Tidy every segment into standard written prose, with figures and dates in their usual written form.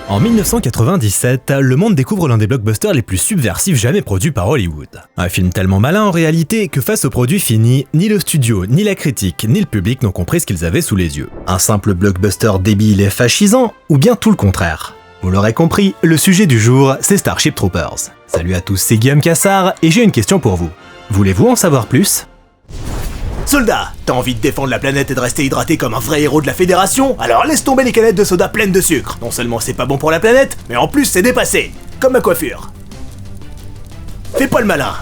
En 1997, le monde découvre l'un des blockbusters les plus subversifs jamais produits par Hollywood. Un film tellement malin en réalité que face au produit fini, ni le studio, ni la critique, ni le public n'ont compris ce qu'ils avaient sous les yeux. Un simple blockbuster débile et fascisant, ou bien tout le contraire? Vous l'aurez compris, le sujet du jour, c'est Starship Troopers. Salut à tous, c'est Guillaume Cassard, et j'ai une question pour vous. Voulez-vous en savoir plus? Soldat, t'as envie de défendre la planète et de rester hydraté comme un vrai héros de la Fédération? Alors laisse tomber les canettes de soda pleines de sucre. Non seulement c'est pas bon pour la planète, mais en plus c'est dépassé. Comme ma coiffure. Fais pas le malin.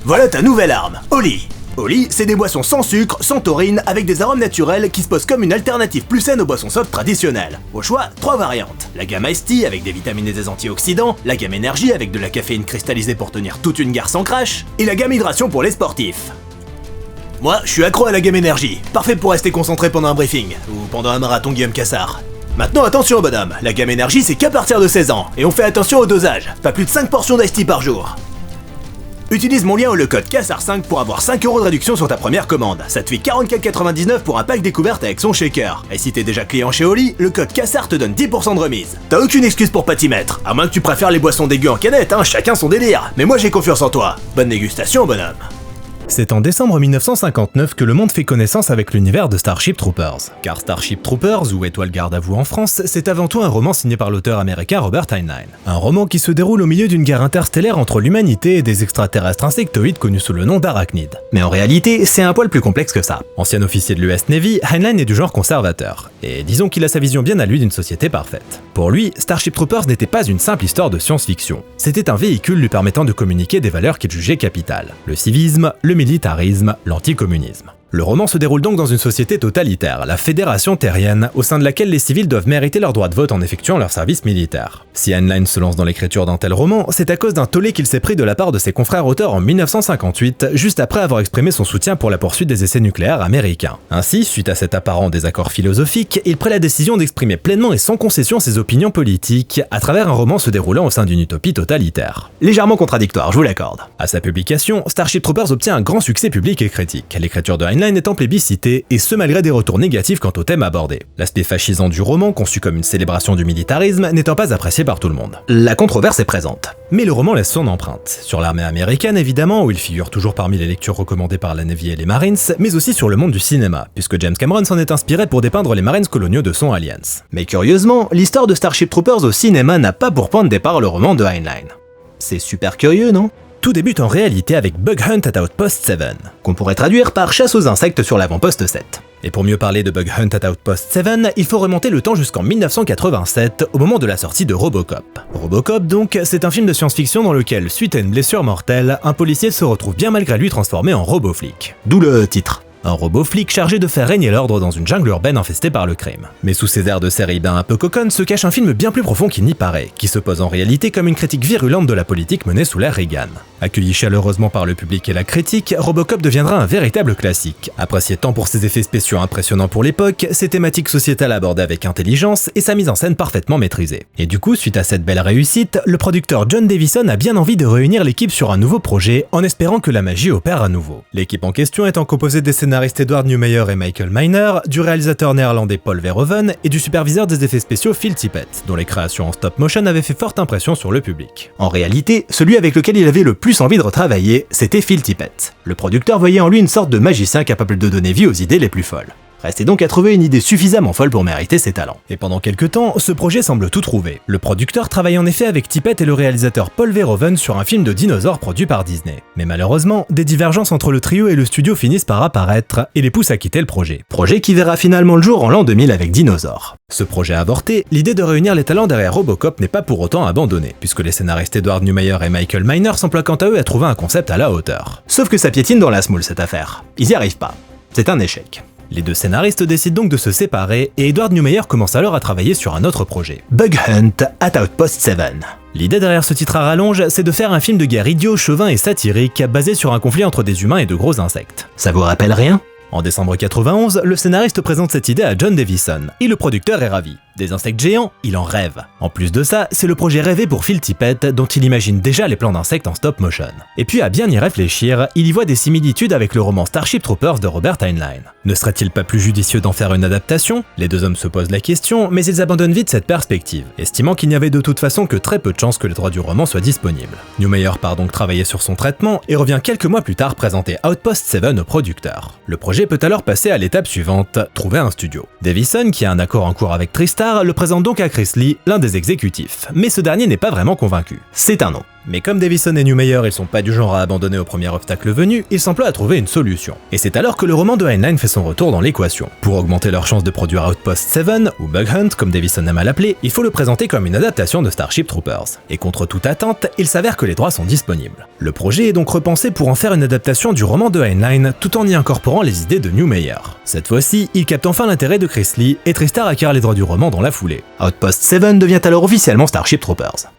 Voilà ta nouvelle arme, Oli. Oli, c'est des boissons sans sucre, sans taurine, avec des arômes naturels qui se posent comme une alternative plus saine aux boissons soft traditionnelles. Au choix, 3 variantes. La gamme Ice Tea avec des vitamines et des antioxydants, la gamme Énergie avec de la caféine cristallisée pour tenir toute une gare sans crash, et la gamme Hydration pour les sportifs. Moi, je suis accro à la gamme Énergie, parfait pour rester concentré pendant un briefing, ou pendant un marathon Guillaume Cassard. Maintenant attention bonhomme, la gamme Énergie c'est qu'à partir de 16 ans, et on fait attention au dosage, pas plus de 5 portions d'Ice Tea par jour. Utilise mon lien ou le code CASSAR5 pour avoir 5 € de réduction sur ta première commande, ça te fait 44,99 pour un pack découverte avec son shaker. Et si t'es déjà client chez Oli, le code CASSAR te donne 10% de remise. T'as aucune excuse pour pas t'y mettre, à moins que tu préfères les boissons dégueu en canette, hein, chacun son délire. Mais moi j'ai confiance en toi, bonne dégustation bonhomme. C'est en décembre 1959 que le monde fait connaissance avec l'univers de Starship Troopers. Car Starship Troopers, ou Étoile Garde à vous en France, c'est avant tout un roman signé par l'auteur américain Robert Heinlein. Un roman qui se déroule au milieu d'une guerre interstellaire entre l'humanité et des extraterrestres insectoïdes connus sous le nom d'arachnides. Mais en réalité, c'est un poil plus complexe que ça. Ancien officier de l'US Navy, Heinlein est du genre conservateur. Et disons qu'il a sa vision bien à lui d'une société parfaite. Pour lui, Starship Troopers n'était pas une simple histoire de science-fiction. C'était un véhicule lui permettant de communiquer des valeurs qu'il jugeait capitales. Le civisme, le militarisme, l'anticommunisme. Le roman se déroule donc dans une société totalitaire, la Fédération Terrienne, au sein de laquelle les civils doivent mériter leur droit de vote en effectuant leur service militaire. Si Heinlein se lance dans l'écriture d'un tel roman, c'est à cause d'un tollé qu'il s'est pris de la part de ses confrères auteurs en 1958, juste après avoir exprimé son soutien pour la poursuite des essais nucléaires américains. Ainsi, suite à cet apparent désaccord philosophique, il prit la décision d'exprimer pleinement et sans concession ses opinions politiques, à travers un roman se déroulant au sein d'une utopie totalitaire. Légèrement contradictoire, je vous l'accorde. À sa publication, Starship Troopers obtient un grand succès public et critique. L'écriture de Heinlein étant plébiscitée, et ce malgré des retours négatifs quant au thème abordé. L'aspect fascisant du roman, conçu comme une célébration du militarisme, n'étant pas apprécié par tout le monde. La controverse est présente. Mais le roman laisse son empreinte. Sur l'armée américaine évidemment, où il figure toujours parmi les lectures recommandées par la Navy et les Marines, mais aussi sur le monde du cinéma, puisque James Cameron s'en est inspiré pour dépeindre les Marines coloniaux de son Aliens. Mais curieusement, l'histoire de Starship Troopers au cinéma n'a pas pour point de départ le roman de Heinlein. C'est super curieux, non ? Tout débute en réalité avec Bug Hunt at Outpost 7, qu'on pourrait traduire par chasse aux insectes sur l'avant-poste 7. Et pour mieux parler de Bug Hunt at Outpost 7, il faut remonter le temps jusqu'en 1987, au moment de la sortie de Robocop. Robocop donc, c'est un film de science-fiction dans lequel, suite à une blessure mortelle, un policier se retrouve bien malgré lui transformé en robot-flic. D'où le titre. Un robot flic chargé de faire régner l'ordre dans une jungle urbaine infestée par le crime. Mais sous ces airs de série un peu coconne se cache un film bien plus profond qu'il n'y paraît, qui se pose en réalité comme une critique virulente de la politique menée sous l'ère Reagan. Accueilli chaleureusement par le public et la critique, Robocop deviendra un véritable classique, apprécié tant pour ses effets spéciaux impressionnants pour l'époque, ses thématiques sociétales abordées avec intelligence et sa mise en scène parfaitement maîtrisée. Et du coup, suite à cette belle réussite, le producteur John Davison a bien envie de réunir l'équipe sur un nouveau projet en espérant que la magie opère à nouveau. L'équipe en question étant composée des scénaristes Edward Newmeyer et Michael Miner, du réalisateur néerlandais Paul Verhoeven et du superviseur des effets spéciaux Phil Tippett, dont les créations en stop motion avaient fait forte impression sur le public. En réalité, celui avec lequel il avait le plus envie de retravailler, c'était Phil Tippett. Le producteur voyait en lui une sorte de magicien capable de donner vie aux idées les plus folles. Restait donc à trouver une idée suffisamment folle pour mériter ses talents. Et pendant quelques temps, ce projet semble tout trouver. Le producteur travaille en effet avec Tippett et le réalisateur Paul Verhoeven sur un film de dinosaures produit par Disney. Mais malheureusement, des divergences entre le trio et le studio finissent par apparaître et les poussent à quitter le projet. Projet qui verra finalement le jour en l'an 2000 avec Dinosaur. Ce projet avorté, l'idée de réunir les talents derrière Robocop n'est pas pour autant abandonnée, puisque les scénaristes Edward Newmeyer et Michael Miner s'emploient quant à eux à trouver un concept à la hauteur. Sauf que ça piétine dans la semoule cette affaire. Ils y arrivent pas. C'est un échec. Les deux scénaristes décident donc de se séparer et Edward Newmeyer commence alors à travailler sur un autre projet, Bug Hunt at Outpost 7. L'idée derrière ce titre à rallonge, c'est de faire un film de guerre idiot, chauvin et satirique basé sur un conflit entre des humains et de gros insectes. Ça vous rappelle rien ? En décembre 91, le scénariste présente cette idée à John Davison, et le producteur est ravi. Des insectes géants, il en rêve. En plus de ça, c'est le projet rêvé pour Phil Tippett dont il imagine déjà les plans d'insectes en stop motion. Et puis à bien y réfléchir, il y voit des similitudes avec le roman Starship Troopers de Robert Heinlein. Ne serait-il pas plus judicieux d'en faire une adaptation? Les deux hommes se posent la question, mais ils abandonnent vite cette perspective, estimant qu'il n'y avait de toute façon que très peu de chances que les droits du roman soient disponibles. Newmeyer part donc travailler sur son traitement et revient quelques mois plus tard présenter Outpost 7 au producteur. Le projet peut alors passer à l'étape suivante, trouver un studio. Davison, qui a un accord en cours avec TriStar, le présente donc à Chris Lee, l'un des exécutifs, mais ce dernier n'est pas vraiment convaincu. C'est un non. Mais comme Davison et Newmeyer ils sont pas du genre à abandonner au premier obstacle venu, ils s'emploient à trouver une solution. Et c'est alors que le roman de Heinlein fait son retour dans l'équation. Pour augmenter leurs chances de produire Outpost 7, ou Bug Hunt comme Davison aime à l'appeler, il faut le présenter comme une adaptation de Starship Troopers. Et contre toute attente, il s'avère que les droits sont disponibles. Le projet est donc repensé pour en faire une adaptation du roman de Heinlein tout en y incorporant les idées de Newmeyer. Cette fois-ci, il capte enfin l'intérêt de Chris Lee et TriStar acquiert les droits du roman dans la foulée. Outpost 7 devient alors officiellement Starship Troopers.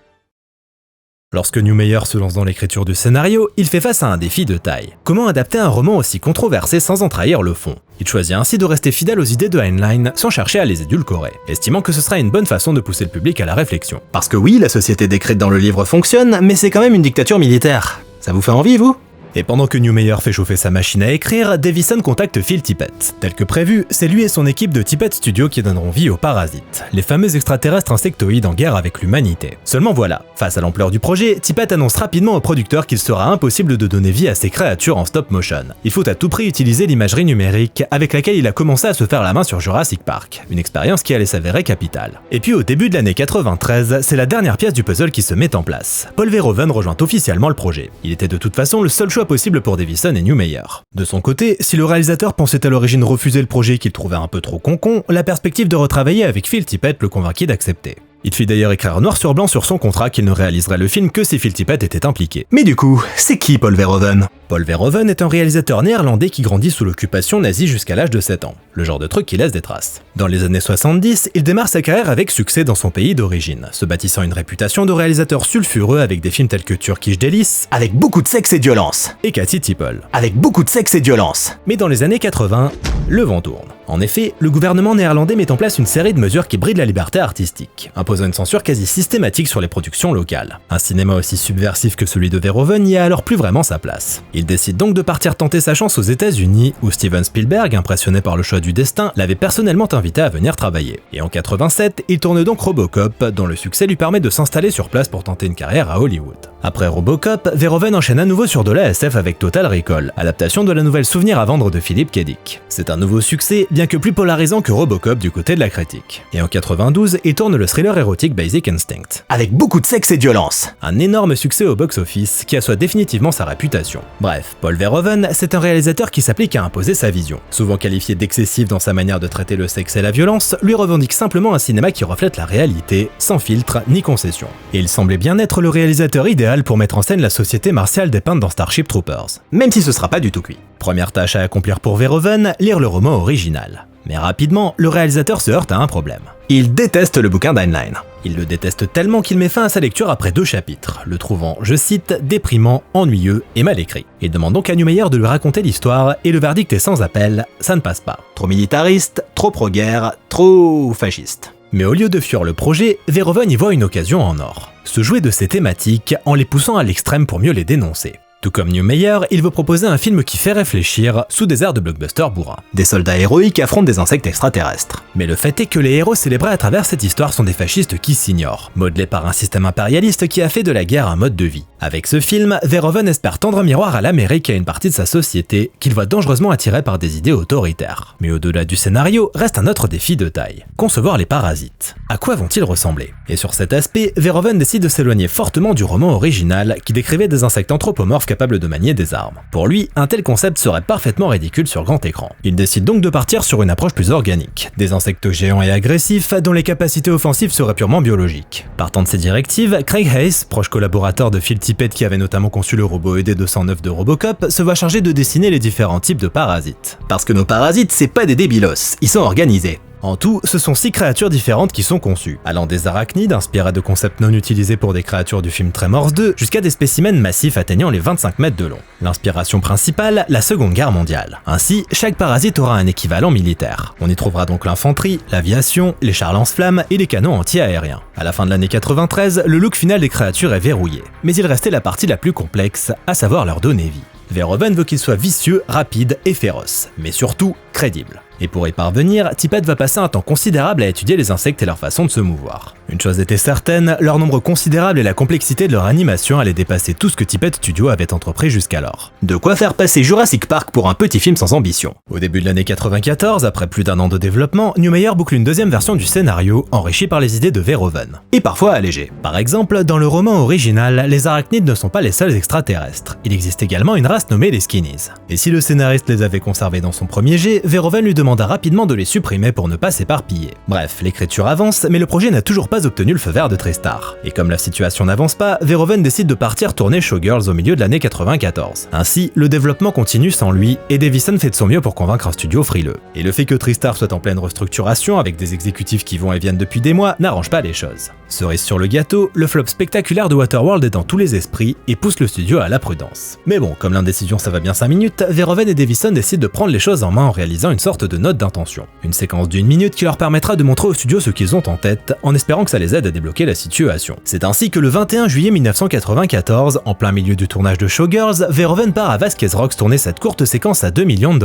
Lorsque Newmeyer se lance dans l'écriture du scénario, il fait face à un défi de taille. Comment adapter un roman aussi controversé sans en trahir le fond? Il choisit ainsi de rester fidèle aux idées de Heinlein sans chercher à les édulcorer, estimant que ce sera une bonne façon de pousser le public à la réflexion. Parce que oui, la société décrite dans le livre fonctionne, mais c'est quand même une dictature militaire. Ça vous fait envie, vous? Et pendant que Newmeyer fait chauffer sa machine à écrire, Davison contacte Phil Tippett. Tel que prévu, c'est lui et son équipe de Tippett Studios qui donneront vie aux parasites, les fameux extraterrestres insectoïdes en guerre avec l'humanité. Seulement voilà, face à l'ampleur du projet, Tippett annonce rapidement au producteur qu'il sera impossible de donner vie à ces créatures en stop motion. Il faut à tout prix utiliser l'imagerie numérique avec laquelle il a commencé à se faire la main sur Jurassic Park, une expérience qui allait s'avérer capitale. Et puis au début de l'année 93, c'est la dernière pièce du puzzle qui se met en place. Paul Verhoeven rejoint officiellement le projet. Il était de toute façon le seul choix possible pour Davison et Newmeyer. De son côté, si le réalisateur pensait à l'origine refuser le projet qu'il trouvait un peu trop concon, la perspective de retravailler avec Phil Tippett le convainquit d'accepter. Il fit d'ailleurs écrire noir sur blanc sur son contrat qu'il ne réaliserait le film que si Phil Tippett était impliqué. Mais du coup, c'est qui Paul Verhoeven? Paul Verhoeven est un réalisateur néerlandais qui grandit sous l'occupation nazie jusqu'à l'âge de 7 ans, le genre de truc qui laisse des traces. Dans les années 70, il démarre sa carrière avec succès dans son pays d'origine, se bâtissant une réputation de réalisateur sulfureux avec des films tels que Turkish Delice, Avec beaucoup de sexe et de violence. et Cathy Tipple. Avec beaucoup de sexe et de violence. Mais dans les années 80, le vent tourne. En effet, le gouvernement néerlandais met en place une série de mesures qui brident la liberté artistique, imposant une censure quasi systématique sur les productions locales. Un cinéma aussi subversif que celui de Verhoeven n'y a alors plus vraiment sa place. Il décide donc de partir tenter sa chance aux États-Unis, où Steven Spielberg, impressionné par le choix du destin, l'avait personnellement invité à venir travailler. Et en 87, il tourne donc Robocop, dont le succès lui permet de s'installer sur place pour tenter une carrière à Hollywood. Après Robocop, Verhoeven enchaîne à nouveau sur de la SF avec Total Recall, adaptation de la nouvelle Souvenir à vendre de Philip K. Dick. C'est un nouveau succès, bien que plus polarisant que Robocop du côté de la critique. Et en 92, il tourne le thriller érotique Basic Instinct. Avec beaucoup de sexe et de violence. Un énorme succès au box-office qui assoit définitivement sa réputation. Bref, Paul Verhoeven, c'est un réalisateur qui s'applique à imposer sa vision. Souvent qualifié d'excessif dans sa manière de traiter le sexe et la violence, lui revendique simplement un cinéma qui reflète la réalité, sans filtre ni concession. Et il semblait bien être le réalisateur idéal pour mettre en scène la société martiale dépeinte dans Starship Troopers. Même si ce sera pas du tout cuit. Première tâche à accomplir pour Verhoeven, lire le roman original. Mais rapidement, le réalisateur se heurte à un problème. Il déteste le bouquin d'Heinlein. Il le déteste tellement qu'il met fin à sa lecture après 2 chapitres, le trouvant, je cite, déprimant, ennuyeux et mal écrit. Il demande donc à Newmeyer de lui raconter l'histoire et le verdict est sans appel, ça ne passe pas. Trop militariste, trop pro-guerre, trop fasciste. Mais au lieu de fuir le projet, Verhoeven y voit une occasion en or. Se jouer de ces thématiques en les poussant à l'extrême pour mieux les dénoncer. Tout comme Newmeyer, il veut proposer un film qui fait réfléchir sous des airs de blockbuster bourrin. Des soldats héroïques affrontent des insectes extraterrestres. Mais le fait est que les héros célébrés à travers cette histoire sont des fascistes qui s'ignorent, modelés par un système impérialiste qui a fait de la guerre un mode de vie. Avec ce film, Verhoeven espère tendre un miroir à l'Amérique et à une partie de sa société qu'il voit dangereusement attirée par des idées autoritaires. Mais au-delà du scénario, reste un autre défi de taille. Concevoir les parasites. À quoi vont-ils ressembler? Et sur cet aspect, Verhoeven décide de s'éloigner fortement du roman original qui décrivait des insectes anthropomorphes capables de manier des armes. Pour lui, un tel concept serait parfaitement ridicule sur grand écran. Il décide donc de partir sur une approche plus organique, des insectes géants et agressifs dont les capacités offensives seraient purement biologiques. Partant de ces directives, Craig Hayes, proche collaborateur de Phil Tippett qui avait notamment conçu le robot ED-209 de Robocop, se voit chargé de dessiner les différents types de parasites. Parce que nos parasites, c'est pas des débilos, ils sont organisés. En tout, ce sont 6 créatures différentes qui sont conçues, allant des arachnides inspirés de concepts non utilisés pour des créatures du film Tremors 2 jusqu'à des spécimens massifs atteignant les 25 mètres de long. L'inspiration principale, la Seconde Guerre mondiale. Ainsi, chaque parasite aura un équivalent militaire. On y trouvera donc l'infanterie, l'aviation, les chars lance-flammes et les canons anti-aériens. À la fin de l'année 93, le look final des créatures est verrouillé, mais il restait la partie la plus complexe, à savoir leur donner vie. Verhoeven veut qu'ils soient vicieux, rapides et féroces, mais surtout crédibles. Et pour y parvenir, Tippett va passer un temps considérable à étudier les insectes et leur façon de se mouvoir. Une chose était certaine, leur nombre considérable et la complexité de leur animation allaient dépasser tout ce que Tippett Studio avait entrepris jusqu'alors. De quoi faire passer Jurassic Park pour un petit film sans ambition. Au début de l'année 94, après plus d'un an de développement, Newmeyer boucle une deuxième version du scénario, enrichie par les idées de Verhoeven. Et parfois allégée. Par exemple, dans le roman original, les arachnides ne sont pas les seuls extraterrestres. Il existe également une race nommée les Skinnies. Et si le scénariste les avait conservés dans son premier jet, Verhoeven lui demanda rapidement de les supprimer pour ne pas s'éparpiller. Bref, l'écriture avance, mais le projet n'a toujours pas obtenu le feu vert de Tristar. Et comme la situation n'avance pas, Verhoeven décide de partir tourner Showgirls au milieu de l'année 94. Ainsi, le développement continue sans lui, et Davison fait de son mieux pour convaincre un studio frileux. Et le fait que Tristar soit en pleine restructuration avec des exécutifs qui vont et viennent depuis des mois n'arrange pas les choses. Cerise sur le gâteau, le flop spectaculaire de Waterworld est dans tous les esprits et pousse le studio à la prudence. Mais bon, comme l'indécision ça va bien 5 minutes, Verhoeven et Davison décident de prendre les choses en main en réalisant une sorte de note d'intention. Une séquence d'1 minute qui leur permettra de montrer au studio ce qu'ils ont en tête, en espérant que ça les aide à débloquer la situation. C'est ainsi que le 21 juillet 1994, en plein milieu du tournage de Showgirls, Verhoeven part à Vasquez Rocks tourner cette courte séquence à $2 millions,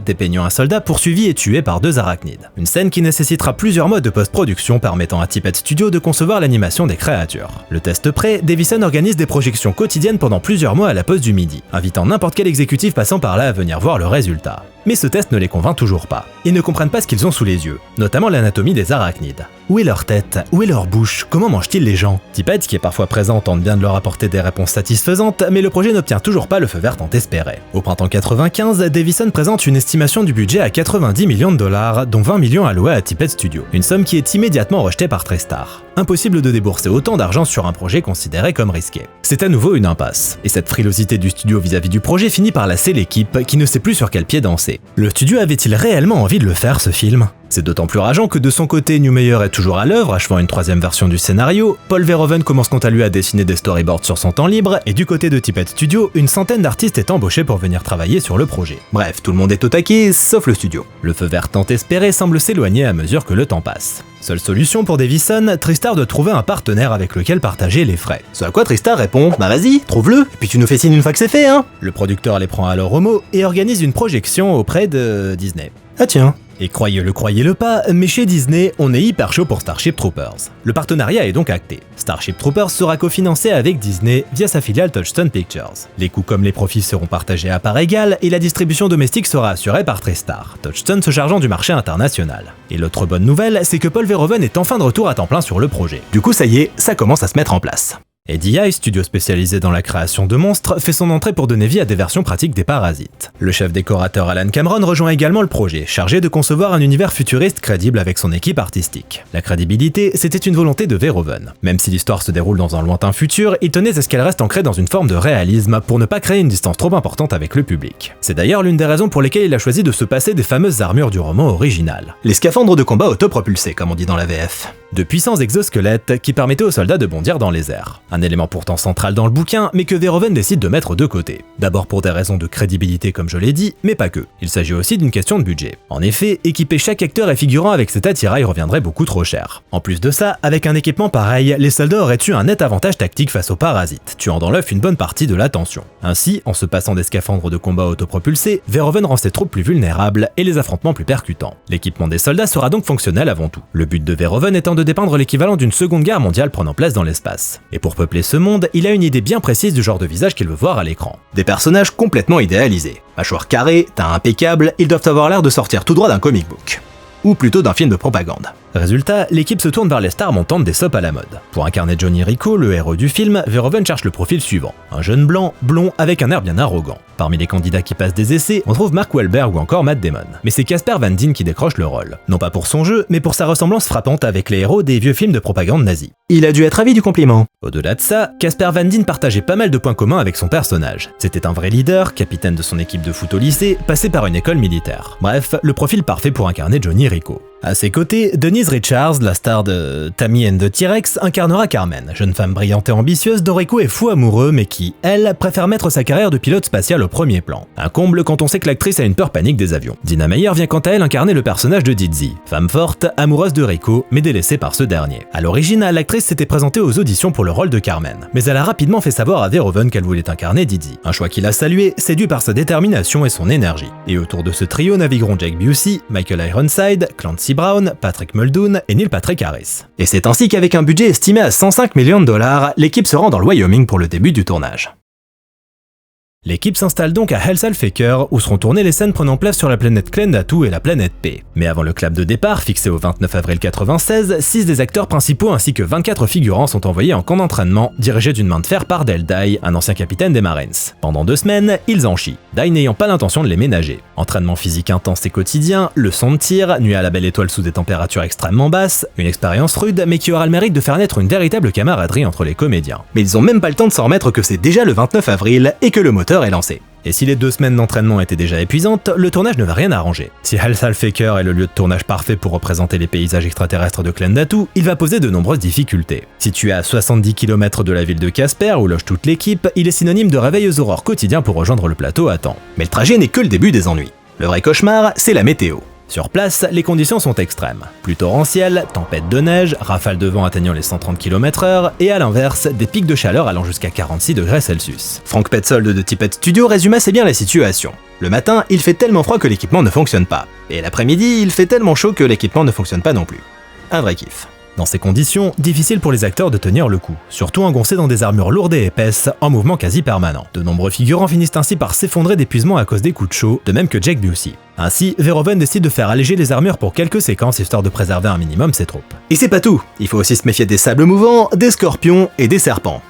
dépeignant un soldat poursuivi et tué par 2 arachnides. Une scène qui nécessitera plusieurs mois de post-production permettant à Tippett Studio de concevoir l'animation des créatures. Le test prêt, Davison organise des projections quotidiennes pendant plusieurs mois à la pause du midi, invitant n'importe quel exécutif passant par là à venir voir le résultat. Mais ce test ne les convainc toujours pas. Ils ne comprennent pas ce qu'ils ont sous les yeux, notamment l'anatomie des arachnides. Où est leur tête? Où est leur bouche? Comment mangent-ils les gens? Tippett, qui est parfois présent, tente bien de leur apporter des réponses satisfaisantes, mais le projet n'obtient toujours pas le feu vert tant espéré. Au printemps 95, Davison présente une estimation du budget à $90 millions, dont 20 millions alloués à Tippett Studio, une somme qui est immédiatement rejetée par Tristar. Impossible de débourser autant d'argent sur un projet considéré comme risqué. C'est à nouveau une impasse, et cette frilosité du studio vis-à-vis du projet finit par lasser l'équipe qui ne sait plus sur quel pied danser. Le studio avait-il réellement envie de le faire, ce film? C'est d'autant plus rageant que de son côté, Newmeyer est toujours à l'œuvre, achevant une 3e version du scénario. Paul Verhoeven commence quant à lui à dessiner des storyboards sur son temps libre, et du côté de Tippett Studio, une centaine d'artistes est embauchée pour venir travailler sur le projet. Bref, tout le monde est au taquet, sauf le studio. Le feu vert tant espéré semble s'éloigner à mesure que le temps passe. Seule solution pour Davison, Tristar de trouver un partenaire avec lequel partager les frais. Ce à quoi Tristar répond: bah vas-y, trouve-le, et puis tu nous fais signe une fois que c'est fait, hein. Le producteur les prend alors au mot et organise une projection auprès de Disney. Ah tiens. Et croyez-le pas, mais chez Disney, on est hyper chaud pour Starship Troopers. Le partenariat est donc acté. Starship Troopers sera cofinancé avec Disney via sa filiale Touchstone Pictures. Les coûts comme les profits seront partagés à part égale et la distribution domestique sera assurée par Tristar, Touchstone se chargeant du marché international. Et l'autre bonne nouvelle, c'est que Paul Verhoeven est enfin de retour à temps plein sur le projet. Du coup ça y est, ça commence à se mettre en place. ADI, studio spécialisé dans la création de monstres, fait son entrée pour donner vie à des versions pratiques des parasites. Le chef décorateur Alan Cameron rejoint également le projet, chargé de concevoir un univers futuriste crédible avec son équipe artistique. La crédibilité, c'était une volonté de Verhoeven. Même si l'histoire se déroule dans un lointain futur, il tenait à ce qu'elle reste ancrée dans une forme de réalisme pour ne pas créer une distance trop importante avec le public. C'est d'ailleurs l'une des raisons pour lesquelles il a choisi de se passer des fameuses armures du roman original. Les scaphandres de combat autopropulsés, comme on dit dans la VF. De puissants exosquelettes qui permettaient aux soldats de bondir dans les airs. Un élément pourtant central dans le bouquin, mais que Verhoeven décide de mettre de côté. D'abord pour des raisons de crédibilité comme je l'ai dit, mais pas que. Il s'agit aussi d'une question de budget. En effet, équiper chaque acteur et figurant avec cet attirail reviendrait beaucoup trop cher. En plus de ça, avec un équipement pareil, les soldats auraient eu un net avantage tactique face aux parasites, tuant dans l'œuf une bonne partie de l'attention. Ainsi, en se passant des scaphandres de combat autopropulsés, Verhoeven rend ses troupes plus vulnérables et les affrontements plus percutants. L'équipement des soldats sera donc fonctionnel avant tout. Le but de Verhoeven étant de dépeindre l'équivalent d'une seconde guerre mondiale prenant place dans l'espace. Et pour peupler ce monde, il a une idée bien précise du genre de visage qu'il veut voir à l'écran. Des personnages complètement idéalisés. Mâchoire carrée, teint impeccable, ils doivent avoir l'air de sortir tout droit d'un comic book. Ou plutôt d'un film de propagande. Résultat, l'équipe se tourne vers les stars montantes des soaps à la mode. Pour incarner Johnny Rico, le héros du film, Verhoeven cherche le profil suivant. Un jeune blanc, blond, avec un air bien arrogant. Parmi les candidats qui passent des essais, on trouve Mark Wahlberg ou encore Matt Damon. Mais c'est Casper Van Dien qui décroche le rôle. Non pas pour son jeu, mais pour sa ressemblance frappante avec les héros des vieux films de propagande nazie. Il a dû être ravi du compliment. Au-delà de ça, Casper Van Dien partageait pas mal de points communs avec son personnage. C'était un vrai leader, capitaine de son équipe de foot au lycée, passé par une école militaire. Bref, le profil parfait pour incarner Johnny Rico. À ses côtés, Denise Richards, la star de Tammy and the T-Rex, incarnera Carmen, jeune femme brillante et ambitieuse dont Rico est fou amoureux mais qui, elle, préfère mettre sa carrière de pilote spatial au premier plan. Un comble quand on sait que l'actrice a une peur panique des avions. Dina Meyer vient quant à elle incarner le personnage de Dizzy, femme forte, amoureuse de Rico, mais délaissée par ce dernier. À l'origine, l'actrice s'était présentée aux auditions pour le rôle de Carmen, mais elle a rapidement fait savoir à Verhoeven qu'elle voulait incarner Dizzy. Un choix qu'il a salué, séduit par sa détermination et son énergie. Et autour de ce trio navigueront Jake Busey, Michael Ironside, Clancy Brown, Patrick Muldoon et Neil Patrick Harris. Et c'est ainsi qu'avec un budget estimé à 105 millions de dollars, l'équipe se rend dans le Wyoming pour le début du tournage. L'équipe s'installe donc à Helsalfaker où seront tournées les scènes prenant place sur la planète Klendatu et la planète P. Mais avant le clap de départ, fixé au 29 avril 1996, 6 des acteurs principaux ainsi que 24 figurants sont envoyés en camp d'entraînement, dirigé d'une main de fer par Dale Dye, un ancien capitaine des Marines. Pendant 2 semaines, ils en chient, Dye n'ayant pas l'intention de les ménager. Entraînement physique intense et quotidien, leçons de tir, nuit à la belle étoile sous des températures extrêmement basses, une expérience rude mais qui aura le mérite de faire naître une véritable camaraderie entre les comédiens. Mais ils ont même pas le temps de s'en remettre que c'est déjà le 29 avril et que le moteur est lancé. Et si les 2 semaines d'entraînement étaient déjà épuisantes, le tournage ne va rien arranger. Si Helsalfaker est le lieu de tournage parfait pour représenter les paysages extraterrestres de Klendatu, il va poser de nombreuses difficultés. Situé à 70 km de la ville de Casper où loge toute l'équipe, il est synonyme de réveil aux aurores quotidien pour rejoindre le plateau à temps. Mais le trajet n'est que le début des ennuis. Le vrai cauchemar, c'est la météo. Sur place, les conditions sont extrêmes. Pluie torrentielle, tempête de neige, rafales de vent atteignant les 130 km/h et à l'inverse, des pics de chaleur allant jusqu'à 46 degrés Celsius. Frank Petzold de Tippett Studio résume assez bien la situation. Le matin, il fait tellement froid que l'équipement ne fonctionne pas. Et l'après-midi, il fait tellement chaud que l'équipement ne fonctionne pas non plus. Un vrai kiff. Dans ces conditions, difficile pour les acteurs de tenir le coup, surtout engoncés dans des armures lourdes et épaisses, en mouvement quasi permanent. De nombreux figurants finissent ainsi par s'effondrer d'épuisement à cause des coups de chaud, de même que Jake Busey. Ainsi, Verhoeven décide de faire alléger les armures pour quelques séquences histoire de préserver un minimum ses troupes. Et c'est pas tout, il faut aussi se méfier des sables mouvants, des scorpions et des serpents.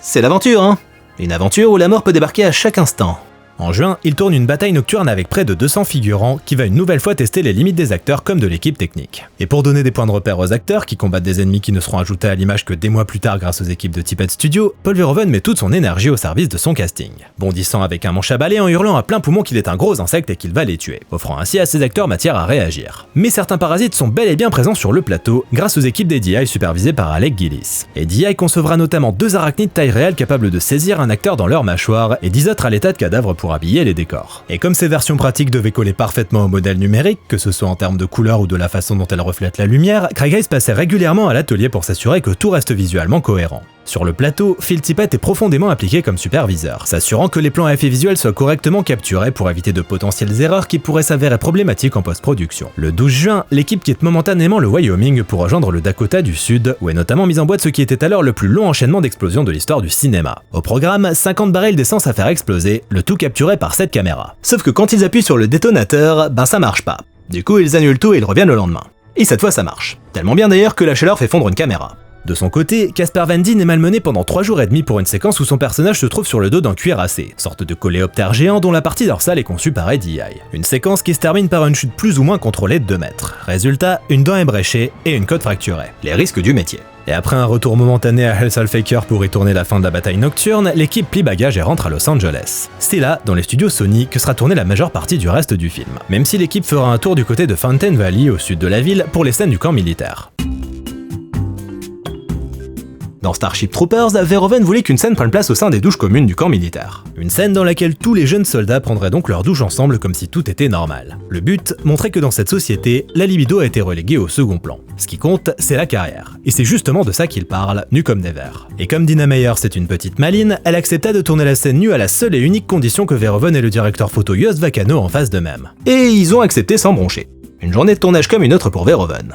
C'est l'aventure, hein? Une aventure où la mort peut débarquer à chaque instant. En juin, il tourne une bataille nocturne avec près de 200 figurants qui va une nouvelle fois tester les limites des acteurs comme de l'équipe technique. Et pour donner des points de repère aux acteurs qui combattent des ennemis qui ne seront ajoutés à l'image que des mois plus tard grâce aux équipes de Tippett Studio, Paul Verhoeven met toute son énergie au service de son casting, bondissant avec un manche à balai en hurlant à plein poumon qu'il est un gros insecte et qu'il va les tuer, offrant ainsi à ses acteurs matière à réagir. Mais certains parasites sont bel et bien présents sur le plateau grâce aux équipes des DI supervisées par Alec Gillis. Et DI concevra notamment 2 arachnides taille réelle capables de saisir un acteur dans leur mâchoire et 10 autres à l'état de cadavre pour habiller les décors. Et comme ces versions pratiques devaient coller parfaitement au modèle numérique, que ce soit en termes de couleur ou de la façon dont elles reflètent la lumière, Craig Hayes passait régulièrement à l'atelier pour s'assurer que tout reste visuellement cohérent. Sur le plateau, Phil Tippett est profondément impliqué comme superviseur, s'assurant que les plans à effet visuel soient correctement capturés pour éviter de potentielles erreurs qui pourraient s'avérer problématiques en post-production. Le 12 juin, l'équipe quitte momentanément le Wyoming pour rejoindre le Dakota du Sud, où est notamment mis en boîte ce qui était alors le plus long enchaînement d'explosions de l'histoire du cinéma. Au programme, 50 barils d'essence à faire exploser, le tout capturé par cette caméra. Sauf que quand ils appuient sur le détonateur, ça marche pas. Du coup, ils annulent tout et ils reviennent le lendemain. Et cette fois ça marche. Tellement bien d'ailleurs que la chaleur fait fondre une caméra. De son côté, Casper Van Dien est malmené pendant 3 jours et demi pour une séquence où son personnage se trouve sur le dos d'un cuirassé, sorte de coléoptère géant dont la partie dorsale est conçue par ADI. Une séquence qui se termine par une chute plus ou moins contrôlée de 2 mètres. Résultat, une dent ébréchée et une côte fracturée. Les risques du métier. Et après un retour momentané à Helsalfaker pour y tourner la fin de la bataille nocturne, l'équipe plie bagages et rentre à Los Angeles. C'est là, dans les studios Sony, que sera tournée la majeure partie du reste du film, même si l'équipe fera un tour du côté de Fountain Valley au sud de la ville pour les scènes du camp militaire. Dans Starship Troopers, Verhoeven voulait qu'une scène prenne place au sein des douches communes du camp militaire. Une scène dans laquelle tous les jeunes soldats prendraient donc leur douche ensemble comme si tout était normal. Le but, montrer que dans cette société, la libido a été reléguée au second plan. Ce qui compte, c'est la carrière. Et c'est justement de ça qu'il parle, nu comme des vers. Et comme Dina Meyer c'est une petite maline, elle accepta de tourner la scène nue à la seule et unique condition que Verhoeven et le directeur photo Yost Vacano en fassent de même. Et ils ont accepté sans broncher. Une journée de tournage comme une autre pour Verhoeven.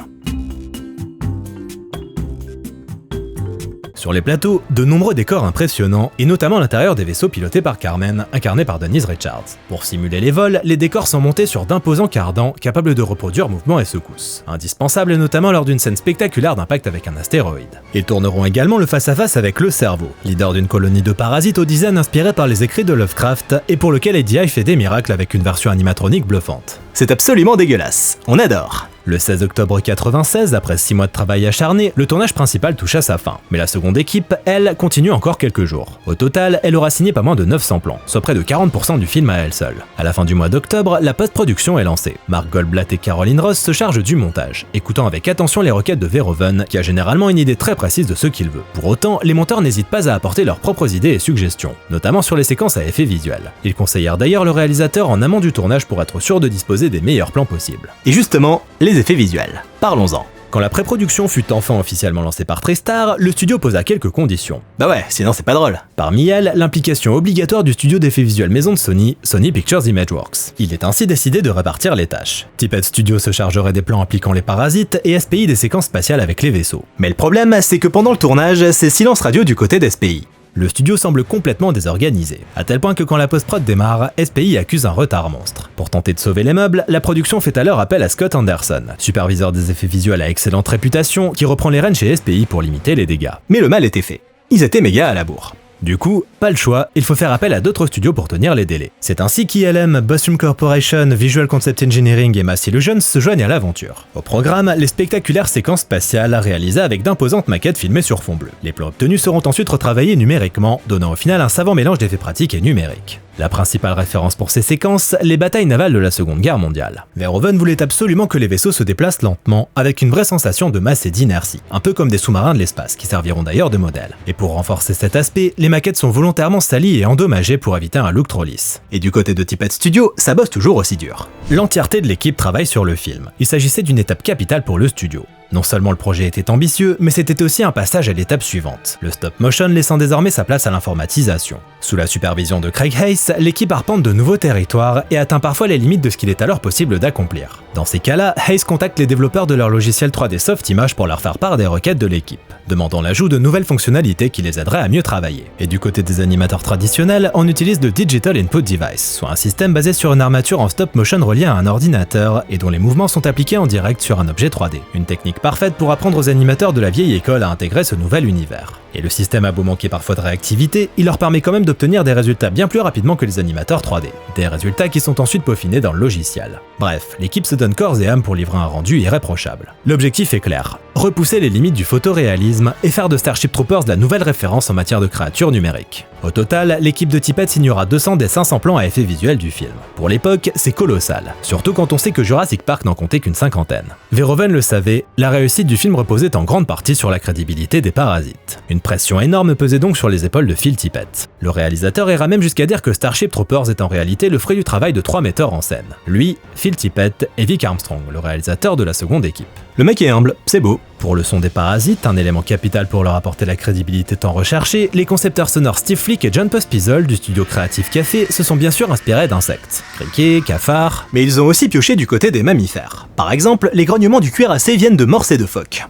Sur les plateaux, de nombreux décors impressionnants, et notamment l'intérieur des vaisseaux pilotés par Carmen, incarné par Denise Richards. Pour simuler les vols, les décors sont montés sur d'imposants cardans, capables de reproduire mouvements et secousses. Indispensables notamment lors d'une scène spectaculaire d'impact avec un astéroïde. Ils tourneront également le face-à-face avec le Cerveau, leader d'une colonie de parasites au design inspiré par les écrits de Lovecraft, et pour lequel ADI fait des miracles avec une version animatronique bluffante. C'est absolument dégueulasse, on adore. Le 16 octobre 96, après 6 mois de travail acharné, le tournage principal touche à sa fin. Mais la seconde équipe, elle, continue encore quelques jours. Au total, elle aura signé pas moins de 900 plans, soit près de 40% du film à elle seule. À la fin du mois d'octobre, la post-production est lancée. Mark Goldblatt et Caroline Ross se chargent du montage, écoutant avec attention les requêtes de Verhoeven, qui a généralement une idée très précise de ce qu'il veut. Pour autant, les monteurs n'hésitent pas à apporter leurs propres idées et suggestions, notamment sur les séquences à effets visuels. Ils conseillèrent d'ailleurs le réalisateur en amont du tournage pour être sûr de disposer des meilleurs plans possibles. Et justement, les effets visuels. Parlons-en. Quand la pré-production fut enfin officiellement lancée par TriStar, le studio posa quelques conditions. Bah ouais, sinon c'est pas drôle. Parmi elles, l'implication obligatoire du studio d'effets visuels maison de Sony, Sony Pictures Imageworks. Il est ainsi décidé de répartir les tâches. Tippett Studio se chargerait des plans impliquant les parasites et SPI des séquences spatiales avec les vaisseaux. Mais le problème, c'est que pendant le tournage, c'est silence radio du côté d'SPI. Le studio semble complètement désorganisé, à tel point que quand la post-prod démarre, SPI accuse un retard monstre. Pour tenter de sauver les meubles, la production fait alors appel à Scott Anderson, superviseur des effets visuels à excellente réputation, qui reprend les rênes chez SPI pour limiter les dégâts. Mais le mal était fait. Ils étaient méga à la bourre. Du coup, pas le choix, il faut faire appel à d'autres studios pour tenir les délais. C'est ainsi qu'ILM, Boston Corporation, Visual Concept Engineering et Mass Illusions se joignent à l'aventure. Au programme, les spectaculaires séquences spatiales réalisées avec d'imposantes maquettes filmées sur fond bleu. Les plans obtenus seront ensuite retravaillés numériquement, donnant au final un savant mélange d'effets pratiques et numériques. La principale référence pour ces séquences, les batailles navales de la Seconde Guerre mondiale. Verhoeven voulait absolument que les vaisseaux se déplacent lentement, avec une vraie sensation de masse et d'inertie, un peu comme des sous-marins de l'espace, qui serviront d'ailleurs de modèle. Et pour renforcer cet aspect, les maquettes sont volontairement salies et endommagées pour éviter un look trop lisse. Et du côté de Tippett Studio, ça bosse toujours aussi dur. L'entièreté de l'équipe travaille sur le film. Il s'agissait d'une étape capitale pour le studio. Non seulement le projet était ambitieux, mais c'était aussi un passage à l'étape suivante, le stop motion laissant désormais sa place à l'informatisation. Sous la supervision de Craig Hayes, l'équipe arpente de nouveaux territoires et atteint parfois les limites de ce qu'il est alors possible d'accomplir. Dans ces cas-là, Hayes contacte les développeurs de leur logiciel 3D Softimage pour leur faire part des requêtes de l'équipe, demandant l'ajout de nouvelles fonctionnalités qui les aideraient à mieux travailler. Et du côté des animateurs traditionnels, on utilise le Digital Input Device, soit un système basé sur une armature en stop motion reliée à un ordinateur et dont les mouvements sont appliqués en direct sur un objet 3D. Une technique parfaite pour apprendre aux animateurs de la vieille école à intégrer ce nouvel univers. Et le système a beau manquer parfois de réactivité, il leur permet quand même d'obtenir des résultats bien plus rapidement que les animateurs 3D. Des résultats qui sont ensuite peaufinés dans le logiciel. Bref, l'équipe se donne corps et âme pour livrer un rendu irréprochable. L'objectif est clair, repousser les limites du photoréalisme et faire de Starship Troopers la nouvelle référence en matière de créatures numériques. Au total, l'équipe de Tippett signera 200 des 500 plans à effets visuels du film. Pour l'époque, c'est colossal, surtout quand on sait que Jurassic Park n'en comptait qu'une cinquantaine. Verhoeven le savait, la réussite du film reposait en grande partie sur la crédibilité des parasites. Une pression énorme pesait donc sur les épaules de Phil Tippett. Le réalisateur ira même jusqu'à dire que Starship Troopers est en réalité le fruit du travail de 3 metteurs en scène. Lui, Phil Tippett et Vic Armstrong, le réalisateur de la seconde équipe. Le mec est humble, c'est beau. Pour le son des parasites, un élément capital pour leur apporter la crédibilité tant recherchée, les concepteurs sonores Steve Flick et John Pospisil du studio Creative Café se sont bien sûr inspirés d'insectes. Criquets, cafards... Mais ils ont aussi pioché du côté des mammifères. Par exemple, les grognements du cuirassé viennent de morses et de phoques.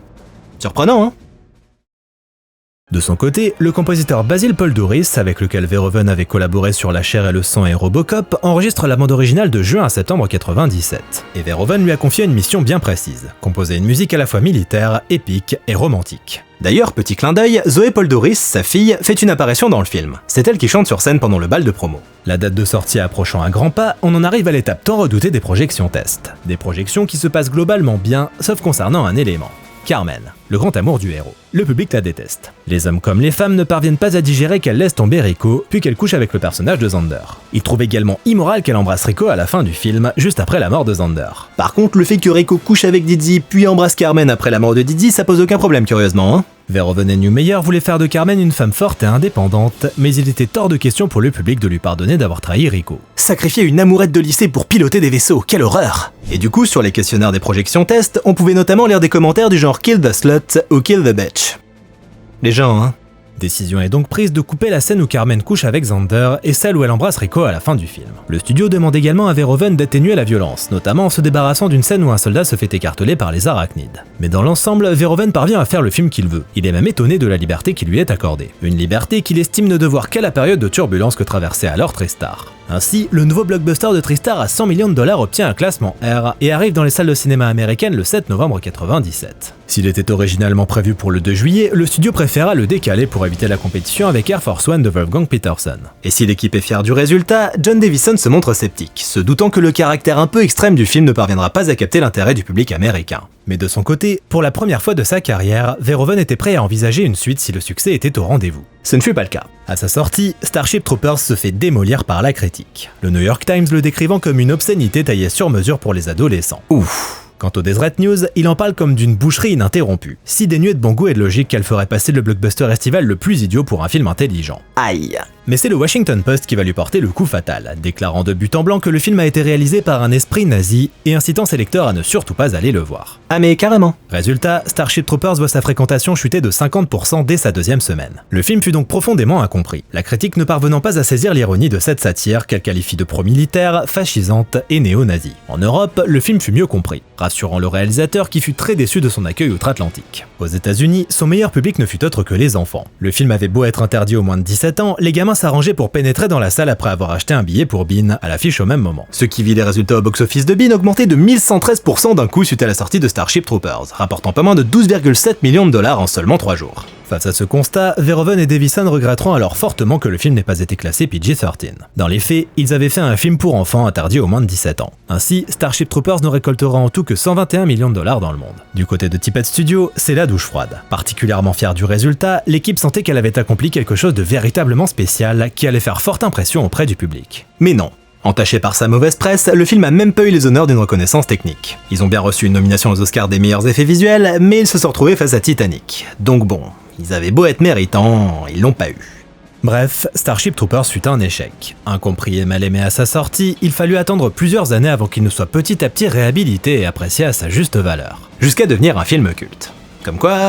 Surprenant, hein? De son côté, le compositeur Basil Poledouris, avec lequel Verhoeven avait collaboré sur La chair et le sang et Robocop, enregistre la bande originale de juin à septembre 97. Et Verhoeven lui a confié une mission bien précise, composer une musique à la fois militaire, épique et romantique. D'ailleurs, petit clin d'œil, Zoé Poledouris, sa fille, fait une apparition dans le film. C'est elle qui chante sur scène pendant le bal de promo. La date de sortie approchant à grands pas, on en arrive à l'étape tant redoutée des projections test. Des projections qui se passent globalement bien, sauf concernant un élément. Carmen, le grand amour du héros. Le public la déteste. Les hommes comme les femmes ne parviennent pas à digérer qu'elle laisse tomber Rico, puis qu'elle couche avec le personnage de Zander. Ils trouvent également immoral qu'elle embrasse Rico à la fin du film, juste après la mort de Zander. Par contre, le fait que Rico couche avec Dizzy, puis embrasse Carmen après la mort de Dizzy, ça pose aucun problème curieusement, hein. Verhoeven et Neumeyer voulaient faire de Carmen une femme forte et indépendante, mais il était hors de question pour le public de lui pardonner d'avoir trahi Rico. Sacrifier une amourette de lycée pour piloter des vaisseaux, quelle horreur! Et du coup, sur les questionnaires des projections test, on pouvait notamment lire des commentaires du genre Kill the slut ou Kill the bitch. Les gens, hein. Décision est donc prise de couper la scène où Carmen couche avec Zander et celle où elle embrasse Rico à la fin du film. Le studio demande également à Verhoeven d'atténuer la violence, notamment en se débarrassant d'une scène où un soldat se fait écarteler par les arachnides. Mais dans l'ensemble, Verhoeven parvient à faire le film qu'il veut. Il est même étonné de la liberté qui lui est accordée. Une liberté qu'il estime ne devoir qu'à la période de turbulence que traversait alors TriStar. Ainsi, le nouveau blockbuster de TriStar à 100 millions de dollars obtient un classement R et arrive dans les salles de cinéma américaines le 7 novembre 1997. S'il était originalement prévu pour le 2 juillet, le studio préféra le décaler pour éviter la compétition avec Air Force One de Wolfgang Petersen. Et si l'équipe est fière du résultat, John Davison se montre sceptique, se doutant que le caractère un peu extrême du film ne parviendra pas à capter l'intérêt du public américain. Mais de son côté, pour la première fois de sa carrière, Verhoeven était prêt à envisager une suite si le succès était au rendez-vous. Ce ne fut pas le cas. À sa sortie, Starship Troopers se fait démolir par la critique, le New York Times le décrivant comme une obscénité taillée sur mesure pour les adolescents. Ouf. Quant au Deseret News, il en parle comme d'une boucherie ininterrompue, si dénuée de bon goût et de logique qu'elle ferait passer le blockbuster estival le plus idiot pour un film intelligent. Aïe. Mais c'est le Washington Post qui va lui porter le coup fatal, déclarant de but en blanc que le film a été réalisé par un esprit nazi et incitant ses lecteurs à ne surtout pas aller le voir. Ah mais carrément. Résultat, Starship Troopers voit sa fréquentation chuter de 50% dès sa deuxième semaine. Le film fut donc profondément incompris, la critique ne parvenant pas à saisir l'ironie de cette satire qu'elle qualifie de pro-militaire, fascisante et néo-nazie. En Europe, le film fut mieux compris, rassurant le réalisateur qui fut très déçu de son accueil outre-Atlantique. Aux États-Unis, son meilleur public ne fut autre que les enfants. Le film avait beau être interdit aux moins de 17 ans, les gamins s'arrangeaient pour pénétrer dans la salle après avoir acheté un billet pour Bean à l'affiche au même moment. Ce qui vit les résultats au box-office de Bean augmenter de 1113% d'un coup suite à la sortie de Starship Troopers, rapportant pas moins de 12,7 millions de dollars en seulement 3 jours. Face à ce constat, Verhoeven et Davison regretteront alors fortement que le film n'ait pas été classé PG-13. Dans les faits, ils avaient fait un film pour enfants interdit aux moins de 17 ans. Ainsi, Starship Troopers ne récoltera en tout que 121 millions de dollars dans le monde. Du côté de Tippett Studio, c'est la douche froide. Particulièrement fière du résultat, l'équipe sentait qu'elle avait accompli quelque chose de véritablement spécial qui allait faire forte impression auprès du public. Mais non. Entaché par sa mauvaise presse, le film a même pas eu les honneurs d'une reconnaissance technique. Ils ont bien reçu une nomination aux Oscars des meilleurs effets visuels, mais ils se sont retrouvés face à Titanic. Donc bon, ils avaient beau être méritants, ils l'ont pas eu. Bref, Starship Troopers fut un échec. Incompris et mal aimé à sa sortie, il fallut attendre plusieurs années avant qu'il ne soit petit à petit réhabilité et apprécié à sa juste valeur. Jusqu'à devenir un film culte. Comme quoi,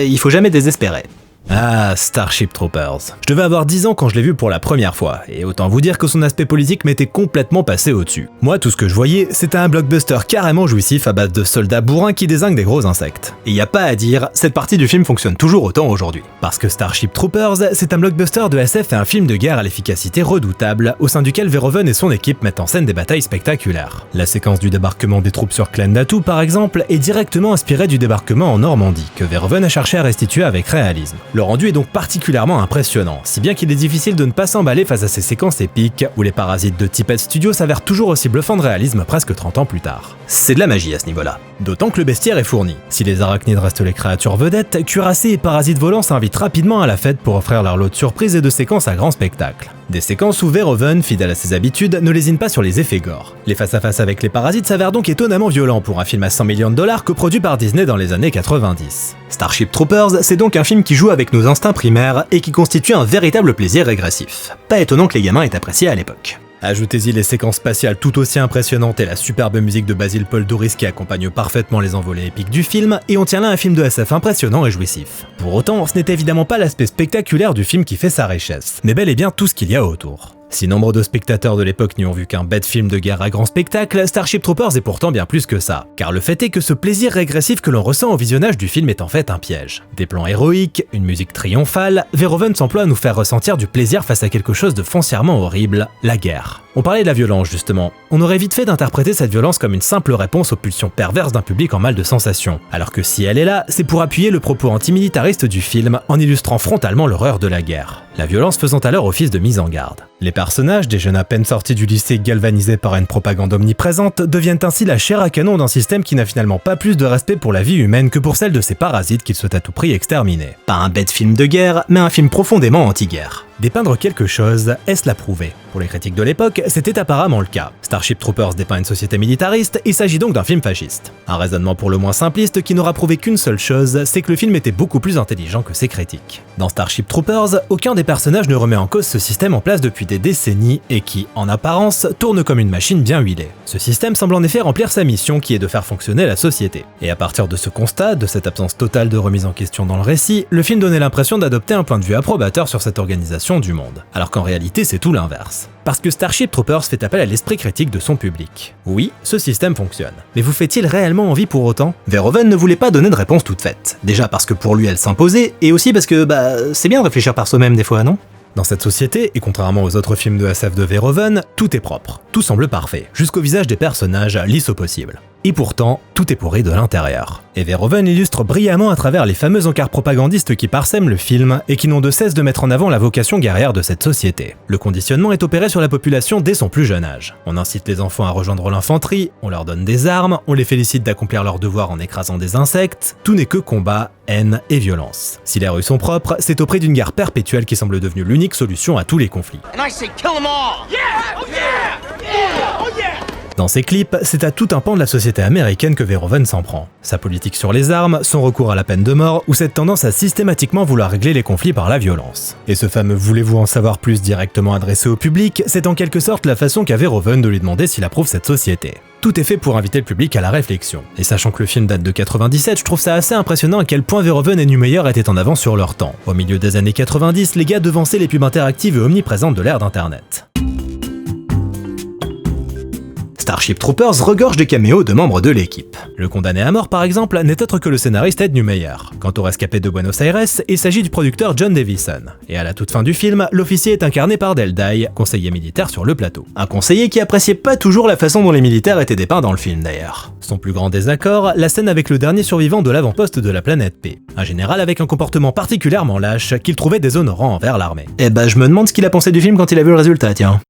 il faut jamais désespérer. Ah, Starship Troopers. Je devais avoir 10 ans quand je l'ai vu pour la première fois, et autant vous dire que son aspect politique m'était complètement passé au-dessus. Moi, tout ce que je voyais, c'était un blockbuster carrément jouissif à base de soldats bourrins qui dézinguent des gros insectes. Et y a pas à dire, cette partie du film fonctionne toujours autant aujourd'hui. Parce que Starship Troopers, c'est un blockbuster de SF et un film de guerre à l'efficacité redoutable, au sein duquel Verhoeven et son équipe mettent en scène des batailles spectaculaires. La séquence du débarquement des troupes sur Clan Datu, par exemple, est directement inspirée du débarquement en Normandie, que Verhoeven a cherché à restituer avec réalisme. Le rendu est donc particulièrement impressionnant, si bien qu'il est difficile de ne pas s'emballer face à ces séquences épiques où les parasites de Tippett Studio s'avèrent toujours aussi bluffants de réalisme presque 30 ans plus tard. C'est de la magie à ce niveau-là. D'autant que le bestiaire est fourni. Si les arachnides restent les créatures vedettes, cuirassés et parasites volants s'invitent rapidement à la fête pour offrir leur lot de surprises et de séquences à grand spectacle. Des séquences où Verhoeven, fidèle à ses habitudes, ne lésine pas sur les effets gore. Les face-à-face avec les parasites s'avèrent donc étonnamment violents pour un film à 100 millions de dollars coproduit par Disney dans les années 90. Starship Troopers, c'est donc un film qui joue avec nos instincts primaires et qui constitue un véritable plaisir régressif. Pas étonnant que les gamins aient apprécié à l'époque. Ajoutez-y les séquences spatiales tout aussi impressionnantes et la superbe musique de Basil Paul Douris qui accompagne parfaitement les envolées épiques du film, et on tient là un film de SF impressionnant et jouissif. Pour autant, ce n'est évidemment pas l'aspect spectaculaire du film qui fait sa richesse, mais bel et bien tout ce qu'il y a autour. Si nombre de spectateurs de l'époque n'y ont vu qu'un bête film de guerre à grand spectacle, Starship Troopers est pourtant bien plus que ça. Car le fait est que ce plaisir régressif que l'on ressent au visionnage du film est en fait un piège. Des plans héroïques, une musique triomphale, Verhoeven s'emploie à nous faire ressentir du plaisir face à quelque chose de foncièrement horrible, la guerre. On parlait de la violence justement. On aurait vite fait d'interpréter cette violence comme une simple réponse aux pulsions perverses d'un public en mal de sensations. Alors que si elle est là, c'est pour appuyer le propos antimilitariste du film en illustrant frontalement l'horreur de la guerre. La violence faisant alors office de mise en garde. Les personnages, des jeunes à peine sortis du lycée galvanisés par une propagande omniprésente, deviennent ainsi la chair à canon d'un système qui n'a finalement pas plus de respect pour la vie humaine que pour celle de ces parasites qu'il souhaite à tout prix exterminer. Pas un bête film de guerre, mais un film profondément anti-guerre. Dépeindre quelque chose, est-ce la prouver? Pour les critiques de l'époque, c'était apparemment le cas. Starship Troopers dépeint une société militariste, il s'agit donc d'un film fasciste. Un raisonnement pour le moins simpliste qui n'aura prouvé qu'une seule chose, c'est que le film était beaucoup plus intelligent que ses critiques. Dans Starship Troopers, aucun des personnages ne remet en cause ce système en place depuis des décennies et qui, en apparence, tourne comme une machine bien huilée. Ce système semble en effet remplir sa mission qui est de faire fonctionner la société. Et à partir de ce constat, de cette absence totale de remise en question dans le récit, le film donnait l'impression d'adopter un point de vue approbateur sur cette organisation du monde. Alors qu'en réalité, c'est tout l'inverse. Parce que Starship Troopers fait appel à l'esprit critique de son public. Oui, ce système fonctionne. Mais vous fait-il réellement envie pour autant? Verhoeven ne voulait pas donner de réponse toute faite. Déjà parce que pour lui elle s'imposait, et aussi parce que, c'est bien de réfléchir par soi-même des fois, non? Dans cette société, et contrairement aux autres films de SF de Verhoeven, tout est propre, tout semble parfait, jusqu'au visage des personnages lisse au possible. Et pourtant, tout est pourri de l'intérieur. Et Verhoeven illustre brillamment à travers les fameux encarts propagandistes qui parsèment le film et qui n'ont de cesse de mettre en avant la vocation guerrière de cette société. Le conditionnement est opéré sur la population dès son plus jeune âge. On incite les enfants à rejoindre l'infanterie, on leur donne des armes, on les félicite d'accomplir leurs devoirs en écrasant des insectes, tout n'est que combat, haine et violence. Si les rues sont propres, c'est au prix d'une guerre perpétuelle qui semble devenue l'unique solution à tous les conflits. Dans ses clips, c'est à tout un pan de la société américaine que Verhoeven s'en prend. Sa politique sur les armes, son recours à la peine de mort, ou cette tendance à systématiquement vouloir régler les conflits par la violence. Et ce fameux « voulez-vous en savoir plus » directement adressé au public, c'est en quelque sorte la façon qu'a Verhoeven de lui demander s'il approuve cette société. Tout est fait pour inviter le public à la réflexion. Et sachant que le film date de 97, je trouve ça assez impressionnant à quel point Verhoeven et Neumeyer étaient en avance sur leur temps. Au milieu des années 90, les gars devançaient les pubs interactives et omniprésentes de l'ère d'Internet. Starship Troopers regorge de caméos de membres de l'équipe. Le condamné à mort par exemple n'est autre que le scénariste Ed Neumeyer. Quant au rescapé de Buenos Aires, il s'agit du producteur John Davison. Et à la toute fin du film, l'officier est incarné par Del Dye, conseiller militaire sur le plateau. Un conseiller qui appréciait pas toujours la façon dont les militaires étaient dépeints dans le film d'ailleurs. Son plus grand désaccord, la scène avec le dernier survivant de l'avant-poste de la planète P. Un général avec un comportement particulièrement lâche qu'il trouvait déshonorant envers l'armée. Eh ben je me demande ce qu'il a pensé du film quand il a vu le résultat, tiens.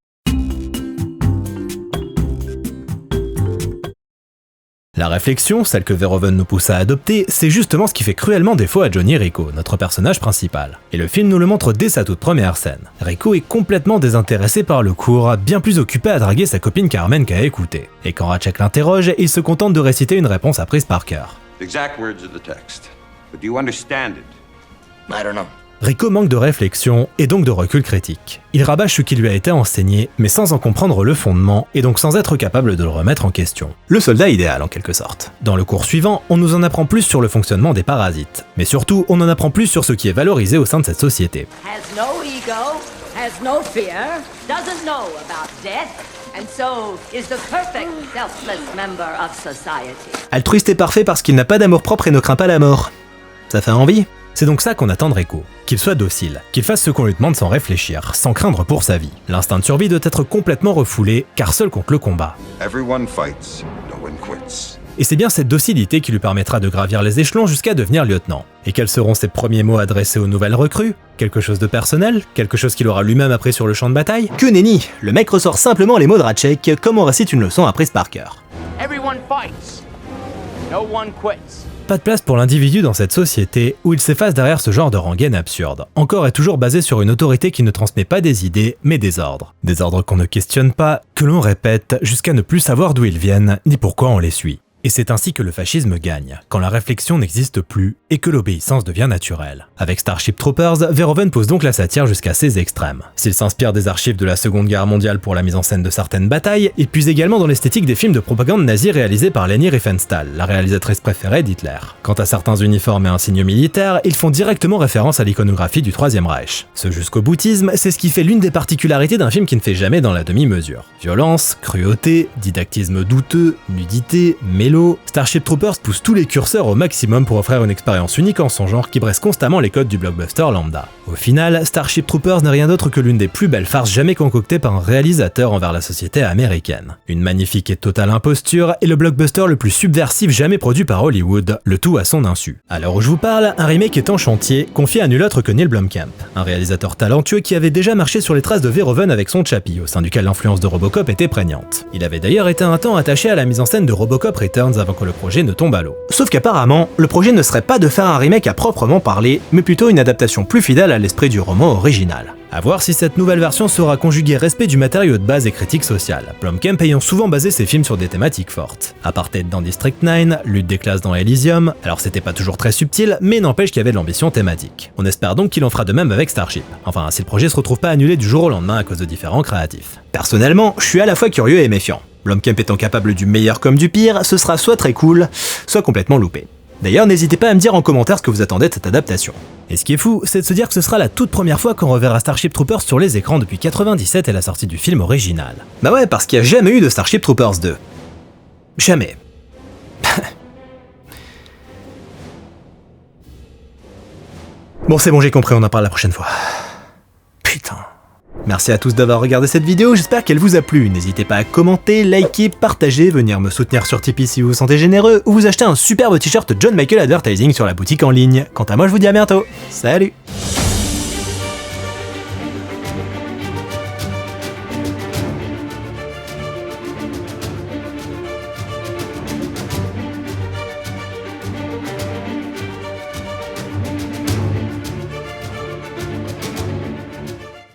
La réflexion, celle que Verhoeven nous pousse à adopter, c'est justement ce qui fait cruellement défaut à Johnny Rico, notre personnage principal. Et le film nous le montre dès sa toute première scène. Rico est complètement désintéressé par le cours, bien plus occupé à draguer sa copine Carmen qu'à écouter. Et quand Ratchet l'interroge, il se contente de réciter une réponse apprise par cœur. Exact words of the text. But do you understand it? I don't know. Rico manque de réflexion et donc de recul critique. Il rabâche ce qui lui a été enseigné, mais sans en comprendre le fondement et donc sans être capable de le remettre en question. Le soldat idéal en quelque sorte. Dans le cours suivant, on nous en apprend plus sur le fonctionnement des parasites. Mais surtout, on en apprend plus sur ce qui est valorisé au sein de cette société. Has no ego, has no fear, doesn't know about death, and so is the perfect selfless member of society. Altruiste et parfait parce qu'il n'a pas d'amour propre et ne craint pas la mort. Ça fait envie ? C'est donc ça qu'on attend de Rico, qu'il soit docile, qu'il fasse ce qu'on lui demande sans réfléchir, sans craindre pour sa vie. L'instinct de survie doit être complètement refoulé, car seul compte le combat. Everyone fights, no one quits. Et c'est bien cette docilité qui lui permettra de gravir les échelons jusqu'à devenir lieutenant. Et quels seront ses premiers mots adressés aux nouvelles recrues ? Quelque chose de personnel ? Quelque chose qu'il aura lui-même appris sur le champ de bataille ? Que nenni ! Le mec ressort simplement les mots de Ratchet comme on récite une leçon apprise par cœur. Everyone fights. No one quits. Pas de place pour l'individu dans cette société où il s'efface derrière ce genre de rengaine absurde, encore et toujours basé sur une autorité qui ne transmet pas des idées, mais des ordres. Des ordres qu'on ne questionne pas, que l'on répète, jusqu'à ne plus savoir d'où ils viennent, ni pourquoi on les suit. Et c'est ainsi que le fascisme gagne, quand la réflexion n'existe plus et que l'obéissance devient naturelle. Avec Starship Troopers, Verhoeven pose donc la satire jusqu'à ses extrêmes. S'il s'inspire des archives de la Seconde Guerre mondiale pour la mise en scène de certaines batailles, il puise également dans l'esthétique des films de propagande nazie réalisés par Leni Riefenstahl, la réalisatrice préférée d'Hitler. Quant à certains uniformes et insignes militaires, ils font directement référence à l'iconographie du Troisième Reich. Ce jusqu'au boutisme, c'est ce qui fait l'une des particularités d'un film qui ne fait jamais dans la demi-mesure. Violence, cruauté, didactisme douteux, nudité, Starship Troopers pousse tous les curseurs au maximum pour offrir une expérience unique en son genre qui brise constamment les codes du blockbuster lambda. Au final, Starship Troopers n'est rien d'autre que l'une des plus belles farces jamais concoctées par un réalisateur envers la société américaine. Une magnifique et totale imposture et le blockbuster le plus subversif jamais produit par Hollywood, le tout à son insu. À l'heure où je vous parle, un remake est en chantier, confié à nul autre que Neil Blomkamp, un réalisateur talentueux qui avait déjà marché sur les traces de Verhoeven avec son Chappie, au sein duquel l'influence de Robocop était prégnante. Il avait d'ailleurs été un temps attaché à la mise en scène de Robocop Returns avant que le projet ne tombe à l'eau. Sauf qu'apparemment, le projet ne serait pas de faire un remake à proprement parler, mais plutôt une adaptation plus fidèle à l'esprit du roman original. A voir si cette nouvelle version saura conjuguer respect du matériau de base et critique sociale, Blomkamp ayant souvent basé ses films sur des thématiques fortes. Apartheid dans District 9, lutte des classes dans Elysium, alors c'était pas toujours très subtil, mais n'empêche qu'il y avait de l'ambition thématique. On espère donc qu'il en fera de même avec Starship. Enfin, si le projet se retrouve pas annulé du jour au lendemain à cause de différents créatifs. Personnellement, je suis à la fois curieux et méfiant. Blomkamp étant capable du meilleur comme du pire, ce sera soit très cool, soit complètement loupé. D'ailleurs, n'hésitez pas à me dire en commentaire ce que vous attendez de cette adaptation. Et ce qui est fou, c'est de se dire que ce sera la toute première fois qu'on reverra Starship Troopers sur les écrans depuis 97 et la sortie du film original. Bah ouais, parce qu'il n'y a jamais eu de Starship Troopers 2. Jamais. Bon, c'est bon, j'ai compris, on en parle la prochaine fois. Putain. Merci à tous d'avoir regardé cette vidéo, j'espère qu'elle vous a plu. N'hésitez pas à commenter, liker, partager, venir me soutenir sur Tipeee si vous vous sentez généreux, ou vous acheter un superbe t-shirt John Michael Advertising sur la boutique en ligne. Quant à moi, je vous dis à bientôt. Salut!